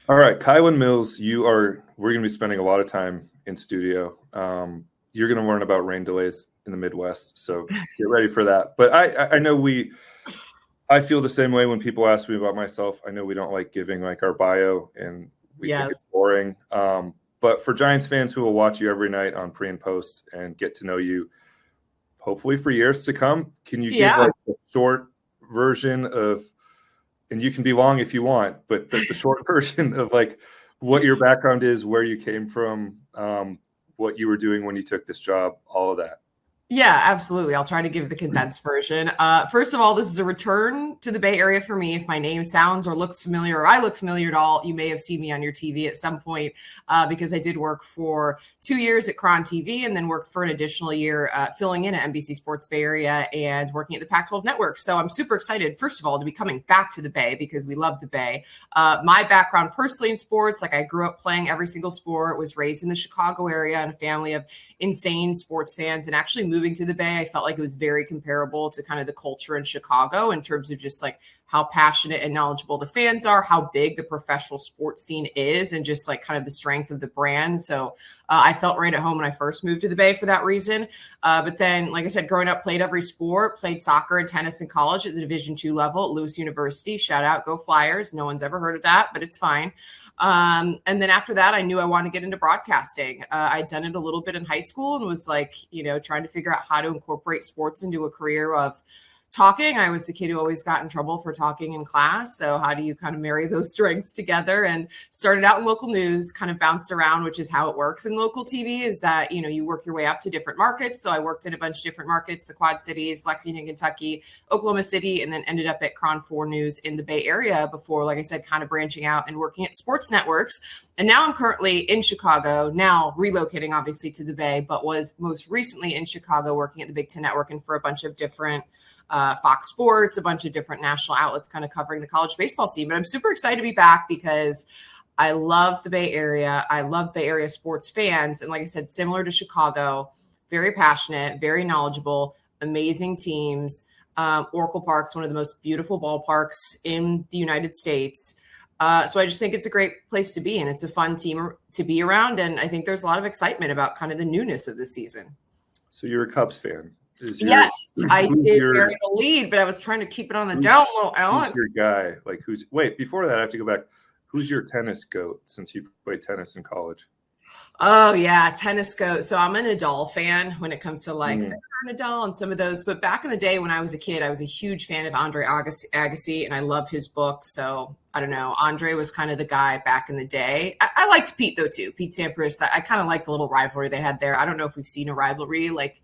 All right, Kylen Mills, we're going to be spending a lot of time in studio. You're going to learn about rain delays in the Midwest, so get ready for that. But I know I feel the same way when people ask me about myself. I know we don't like giving like our bio, and we think it's boring. But for Giants fans who will watch you every night on pre and post and get to know you, hopefully for years to come, can you give like a short version of, and you can be long if you want, but the short version of like what your background is, where you came from, what you were doing when you took this job, all of that? Yeah, absolutely. I'll try to give the condensed version. First of all, this is a return to the Bay Area for me. If my name sounds or looks familiar, or I look familiar at all, you may have seen me on your TV at some point, because I did work for 2 years at Cron TV and then worked for an additional year filling in at NBC Sports Bay Area and working at the Pac-12 Network. So I'm super excited, first of all, to be coming back to the Bay because we love the Bay. My background personally in sports, like I grew up playing every single sport, was raised in the Chicago area in a family of insane sports fans, and actually moving to the Bay, I felt like it was very comparable to kind of the culture in Chicago in terms of just like how passionate and knowledgeable the fans are, how big the professional sports scene is, and just like kind of the strength of the brand. So I felt right at home when I first moved to the Bay for that reason. But then, like I said, growing up, played every sport, played soccer and tennis in college at the Division II level at Lewis University. Shout out, go Flyers. No one's ever heard of that, but it's fine. And then after that, I knew I wanted to get into broadcasting. I'd done it a little bit in high school and was like, trying to figure out how to incorporate sports into a career of talking. I was the kid who always got in trouble for talking in class. So how do you kind of marry those strengths together? And started out in local news, kind of bounced around, which is how it works in local TV, is that, you work your way up to different markets. So I worked in a bunch of different markets, the Quad Cities, Lexington, Kentucky, Oklahoma City, and then ended up at Cron 4 News in the Bay Area before, like I said, kind of branching out and working at sports networks. And now I'm currently in Chicago, now relocating obviously to the Bay, but was most recently in Chicago working at the Big Ten Network and for a bunch of different Fox Sports, a bunch of different national outlets kind of covering the college baseball scene. But I'm super excited to be back because I love the Bay Area. I love Bay Area sports fans. And like I said, similar to Chicago, very passionate, very knowledgeable, amazing teams. Oracle Park's one of the most beautiful ballparks in the United States. So I just think it's a great place to be, and it's a fun team to be around. And I think there's a lot of excitement about kind of the newness of the season. So you're a Cubs fan. Yes, I did bury the lead, but I was trying to keep it on the down low, Alex. Who's your guy? Like wait, before that, I have to go back. Who's your tennis goat since you played tennis in college? Oh, yeah, tennis goat. So I'm a Nadal fan when it comes to like Nadal and some of those. But back in the day when I was a kid, I was a huge fan of Andre Agassi, and I love his book. So I don't know. Andre was kind of the guy back in the day. I liked Pete, though, too. Pete Sampras. I kind of liked the little rivalry they had there. I don't know if we've seen a rivalry like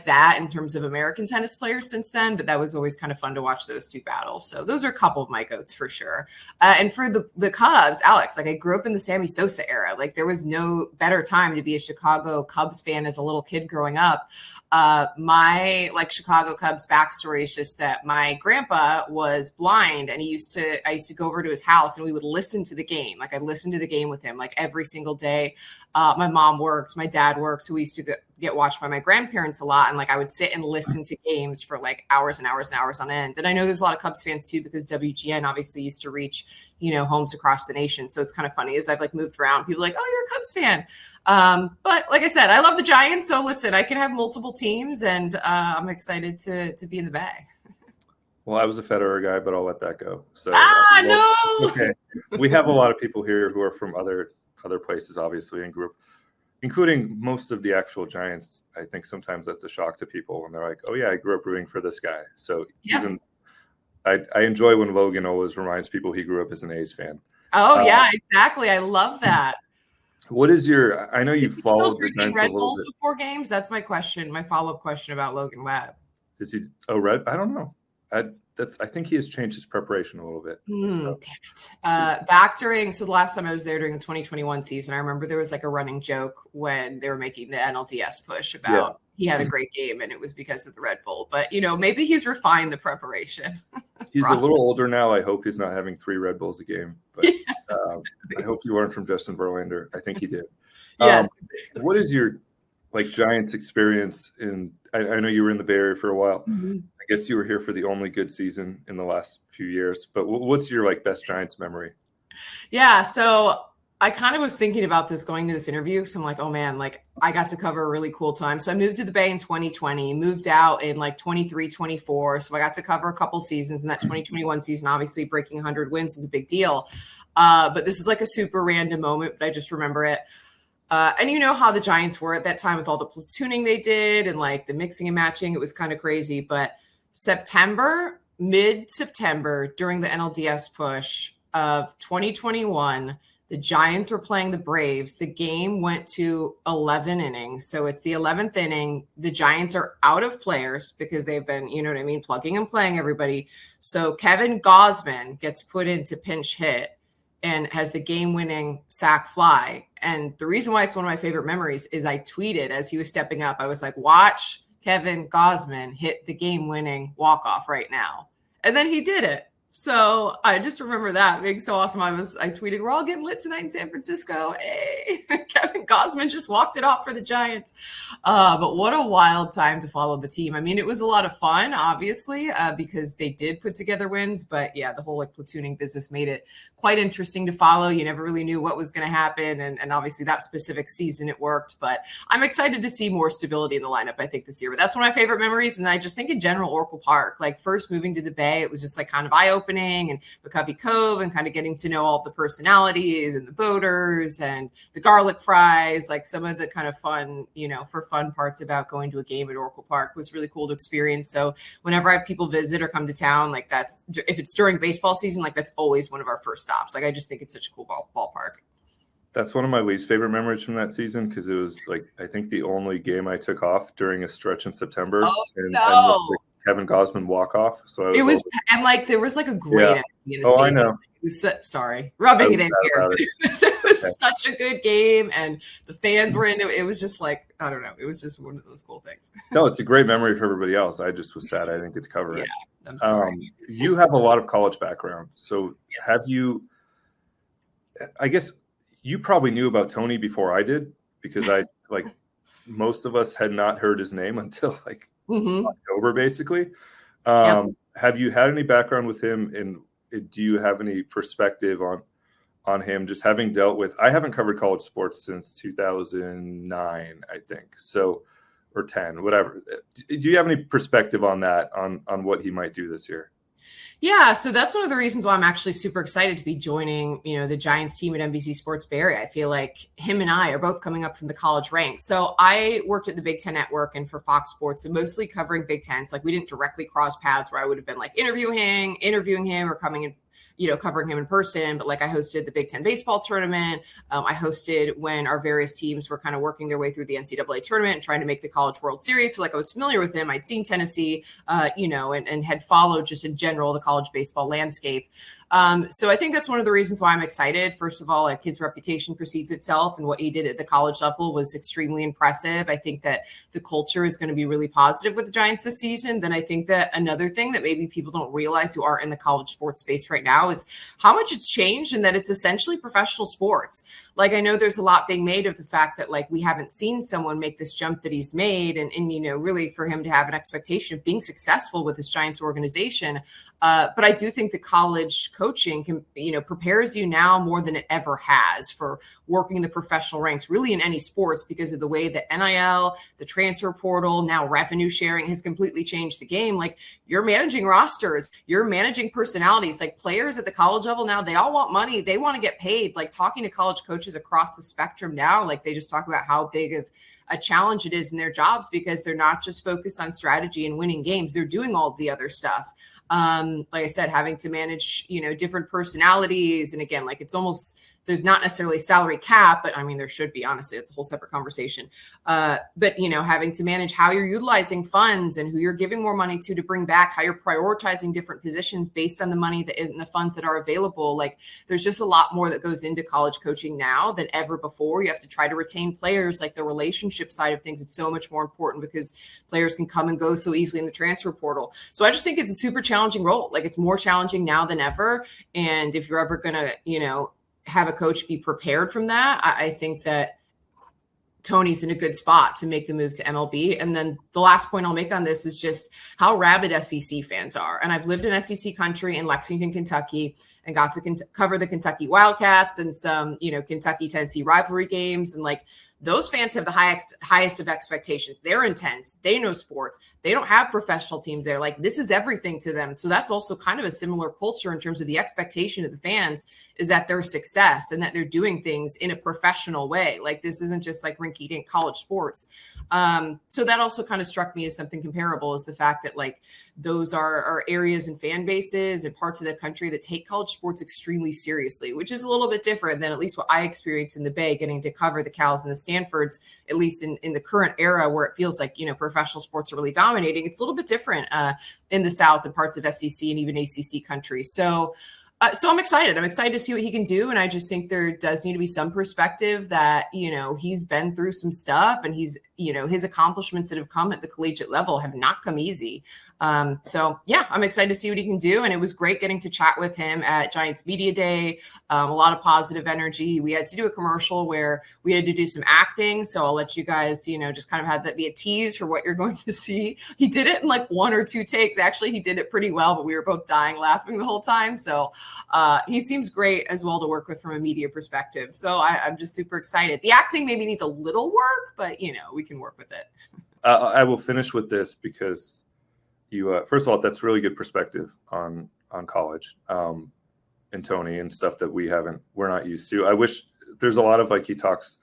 that in terms of American tennis players since then, but that was always kind of fun to watch those two battles. So those are a couple of my goats for sure. And for the Cubs, Alex, like I grew up in the Sammy Sosa era. Like there was no better time to be a Chicago Cubs fan as a little kid growing up. My like Chicago Cubs backstory is just that my grandpa was blind, and I used to go over to his house and we would listen to the game. Like I listened to the game with him like every single day. My mom worked, my dad worked. So we used to get watched by my grandparents a lot. And like, I would sit and listen to games for like hours and hours and hours on end. And I know there's a lot of Cubs fans too, because WGN obviously used to reach, homes across the nation. So it's kind of funny as I've like moved around, people are like, oh, you're a Cubs fan. But like I said, I love the Giants. So listen, I can have multiple teams, and I'm excited to be in the Bay. Well, I was a Federer guy, but I'll let that go. So no. Okay. We have a lot of people here who are from other places, obviously, and grew up, including most of the actual Giants. I think sometimes that's a shock to people when they're like, oh yeah, I grew up rooting for this guy. So even I enjoy when Logan always reminds people he grew up as an A's fan. Oh yeah, exactly. I love that. What is your, I know you followed the Giants Red Bulls before games? That's my question, my follow-up question about Logan Webb. Is he red? I don't know. I think he has changed his preparation a little bit. Damn it. Back during, so the last time I was there during the 2021 season, I remember there was like a running joke when they were making the NLDS push about he had a great game and it was because of the Red Bull. But, maybe he's refined the preparation. He's a little older now. I hope he's not having 3 Red Bulls a game. But I hope you learned from Justin Verlander. I think he did. Yes. What is your Giants experience in, I know you were in the Bay Area for a while. Mm-hmm. I guess you were here for the only good season in the last few years, but what's your best Giants memory? Yeah. So I kind of was thinking about this going to this interview because I'm like, oh man, like I got to cover a really cool time. So I moved to the Bay in 2020, moved out in like 23, 24. So I got to cover a couple seasons, and that 2021 season, obviously breaking 100 wins was a big deal. But this is like a super random moment, but I just remember it. And you know how the Giants were at that time with all the platooning they did and like the mixing and matching. It was kind of crazy. But mid-September, during the NLDS push of 2021, the Giants were playing the Braves. The game went to 11 innings. So it's the 11th inning. The Giants are out of players because they've been, you know what I mean, plugging and playing everybody. So Kevin Gausman gets put into pinch hit and has the game-winning sac fly. And the reason why it's one of my favorite memories is I tweeted as he was stepping up, I was like, watch Kevin Gausman hit the game-winning walk-off right now. And then he did it. So I just remember that being so awesome. I tweeted, we're all getting lit tonight in San Francisco. Hey, Kevin Gausman just walked it off for the Giants. But what a wild time to follow the team. I mean, it was a lot of fun, obviously, because they did put together wins. But yeah, the whole like platooning business made it quite interesting to follow. You never really knew what was going to happen. And obviously that specific season it worked. But I'm excited to see more stability in the lineup, I think, this year. But that's one of my favorite memories. And I just think in general, Oracle Park, like first moving to the Bay, it was just like kind of eye-opening, and McCovey Cove and kind of getting to know all the personalities and the boaters and the garlic fries, like some of the kind of fun, you know, for fun parts about going to a game at Oracle Park was really cool to experience. So whenever I have people visit or come to town, like that's, if it's during baseball season, like that's always one of our first stops. Like I just think it's such a cool ballpark. That's one of my least favorite memories from that season because it was like, I think the only game I took off during a stretch in September. Oh, and no. Kevin Gausman walk off. So it was, and like there was like a great energy in the stadium. I know. It was rubbing it in here. It was such a good game, and the fans were into it. It was just like, I don't know. It was just one of those cool things. No, it's a great memory for everybody else. I just was sad I didn't get to cover it. Yeah, I'm sorry. You have a lot of college background, so yes. Have you? I guess you probably knew about Tony before I did because I like most of us had not heard his name until like. Mm-hmm. October, basically. Yep. Have you had any background with him, and do you have any perspective on him? Just having dealt with, I haven't covered college sports since 2009, I think, so or 10, whatever. Do you have any perspective on that, on what he might do this year? Yeah, so that's one of the reasons why I'm actually super excited to be joining, you know, the Giants team at NBC Sports Bay Area. I feel like him and I are both coming up from the college ranks. So I worked at the Big Ten Network and for Fox Sports, and mostly covering Big Ten. So like we didn't directly cross paths where I would have been like interviewing him or coming in, you know, covering him in person. But like I hosted the Big Ten baseball tournament. I hosted when our various teams were kind of working their way through the NCAA tournament and trying to make the College World Series. So like I was familiar with him. I'd seen Tennessee, you know, and had followed just in general the college baseball landscape. So I think that's one of the reasons why I'm excited. First of all, like his reputation precedes itself, and what he did at the college level was extremely impressive. I think that the culture is going to be really positive with the Giants this season. Then I think that another thing that maybe people don't realize who aren't in the college sports space right now is how much it's changed and that it's essentially professional sports. Like I know there's a lot being made of the fact that like we haven't seen someone make this jump that he's made, and you know, really for him to have an expectation of being successful with this Giants organization. But I do think the college coaching can, you know, prepares you now more than it ever has for working the professional ranks, really in any sports, because of the way that NIL, the transfer portal, now revenue sharing has completely changed the game. Like you're managing rosters, you're managing personalities, like players at the college level now, they all want money. They want to get paid. Like talking to college coaches across the spectrum now, like they just talk about how big of a challenge it is in their jobs because they're not just focused on strategy and winning games. They're doing all the other stuff. Like I said, having to manage, you know, different personalities. And again, like it's almost, there's not necessarily a salary cap, but I mean, there should be, honestly, it's a whole separate conversation. But, you know, having to manage how you're utilizing funds and who you're giving more money to bring back, how you're prioritizing different positions based on the money that and the funds that are available. Like there's just a lot more that goes into college coaching now than ever before. You have to try to retain players, like the relationship side of things. It's so much more important because players can come and go so easily in the transfer portal. So I just think it's a super challenging role. Like it's more challenging now than ever. And if you're ever going to, you know, have a coach be prepared from that, I think that Tony's in a good spot to make the move to MLB. And then the last point I'll make on this is just how rabid SEC fans are. And I've lived in SEC country in Lexington, Kentucky, and got to cover the Kentucky Wildcats and some, Kentucky-Tennessee rivalry games. And like, those fans have the highest of expectations. They're intense. They know sports. They don't have professional teams there. Like, this is everything to them. So that's also kind of a similar culture in terms of the expectation of the fans is that their success and that they're doing things in a professional way. Like, this isn't just like rinky-dink college sports. So that also kind of struck me as something comparable, is the fact that like those are areas and fan bases and parts of the country that take college sports extremely seriously, which is a little bit different than at least what I experienced in the Bay, getting to cover the Cals and the Stanfords, at least in the current era where it feels like, professional sports are really dominating. It's a little bit different in the South and parts of SEC and even ACC country. So I'm excited. I'm excited to see what he can do. And I just think there does need to be some perspective that, he's been through some stuff, and he's, his accomplishments that have come at the collegiate level have not come easy. So yeah, I'm excited to see what he can do. And it was great getting to chat with him at Giants Media Day. A lot of positive energy. We had to do a commercial where we had to do some acting. So I'll let you guys, just kind of have that be a tease for what you're going to see. He did it in like 1 or 2 takes. Actually, he did it pretty well, but we were both dying laughing the whole time. So he seems great as well to work with from a media perspective. So I'm just super excited. The acting maybe needs a little work, but we can work with it. I will finish with this because you, first of all, that's really good perspective on college and Tony and stuff that we're not used to. I wish there's a lot of like, he talks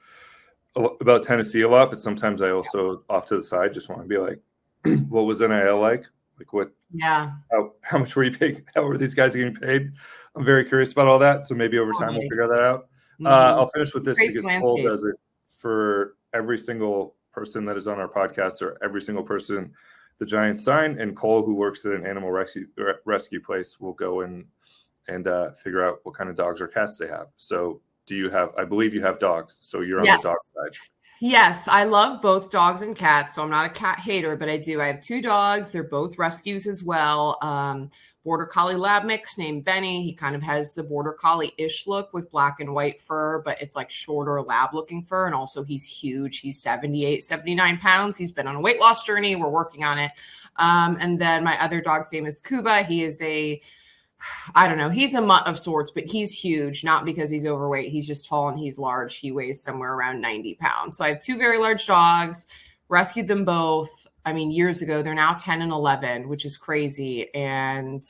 about Tennessee a lot, but sometimes I also off to the side just want to be like, what was NIL like? Like what? Yeah. How much were you paid? How were these guys getting paid? I'm very curious about all that. So maybe over time we'll figure that out. I'll finish with this because Cole does it for every single person that is on our podcast or every single person the Giants sign. And Cole, who works at an animal rescue place, will go and figure out what kind of dogs or cats they have. So I believe you have dogs. So you're on the dog side. Yes, I love both dogs and cats. So I'm not a cat hater, but I do. I have 2 dogs. They're both rescues as well. Border Collie lab mix named Benny. He kind of has the Border Collie-ish look with black and white fur, but it's like shorter lab looking fur. And also he's huge. He's 78, 79 pounds. He's been on a weight loss journey. We're working on it. And then my other dog's name is Cuba. He is he's a mutt of sorts, but he's huge, not because he's overweight. He's just tall and he's large. He weighs somewhere around 90 pounds. So I have 2 very large dogs, rescued them both. I mean, years ago. They're now 10 and 11, which is crazy. And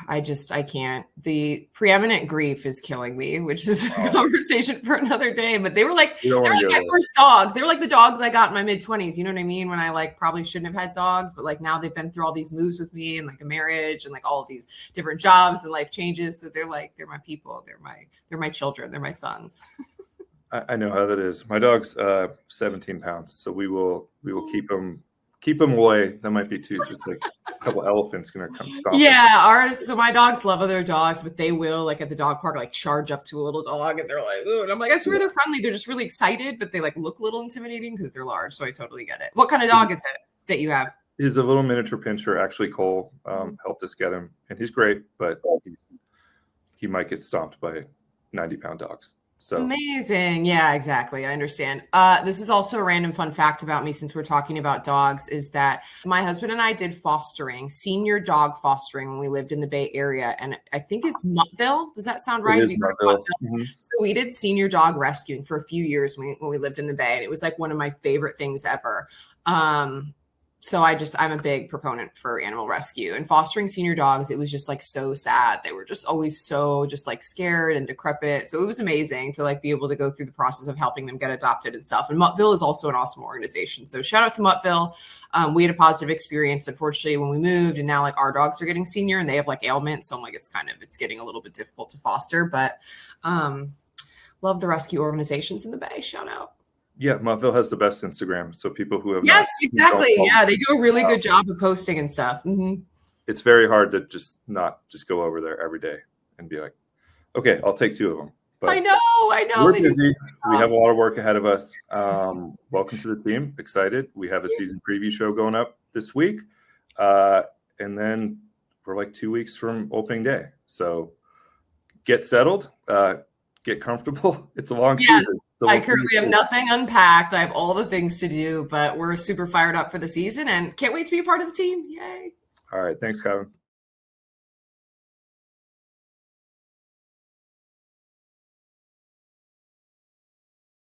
I can't. The preeminent grief is killing me, which is a conversation for another day. But they were like my first dogs. They were like the dogs I got in my mid-20s. You know what I mean? When I like probably shouldn't have had dogs, but like now they've been through all these moves with me and like a marriage and like all of these different jobs and life changes. So they're my people. They're my children. They're my sons. I know how that is. My dog's 17 pounds, so we will keep him away. That might be too. It's like a couple elephants gonna come stop. Yeah, ours. So my dogs love other dogs, but they will like at the dog park like charge up to a little dog, and they're like, ooh, and I'm like, I swear they're friendly. They're just really excited, but they like look a little intimidating because they're large. So I totally get it. What kind of dog is it that you have? He's a little miniature pinscher. Actually, Cole helped us get him, and he's great, but he might get stomped by 90-pound dogs. So amazing. Yeah, exactly. I understand. This is also a random fun fact about me, since we're talking about dogs, is that my husband and I did senior dog fostering when we lived in the Bay Area. And I think it's Muttville. Does that sound right? It is Muttville. Mm-hmm. So we did senior dog rescuing for a few years when we lived in the Bay. And it was like one of my favorite things ever. So I'm a big proponent for animal rescue and fostering senior dogs. It was just like so sad. They were just always so just like scared and decrepit. So it was amazing to like be able to go through the process of helping them get adopted and stuff. And Muttville is also an awesome organization. So shout out to Muttville. We had a positive experience, unfortunately, when we moved, and now like our dogs are getting senior and they have like ailments. So I'm like, it's getting a little bit difficult to foster, but love the rescue organizations in the Bay. Shout out. Yeah, Muttville has the best Instagram. So people who have exactly. Yeah, they do a really good job of posting and stuff. Mm-hmm. It's very hard to not go over there every day and be like, okay, I'll take 2 of them. But I know. We're busy. We have a lot of work ahead of us. Welcome to the team. Excited. We have a season preview show going up this week. And then we're like 2 weeks from opening day. So get settled, get comfortable. It's a long season. So I currently have nothing unpacked. I have all the things to do, but we're super fired up for the season and can't wait to be a part of the team. Yay. All right. Thanks, Kylen.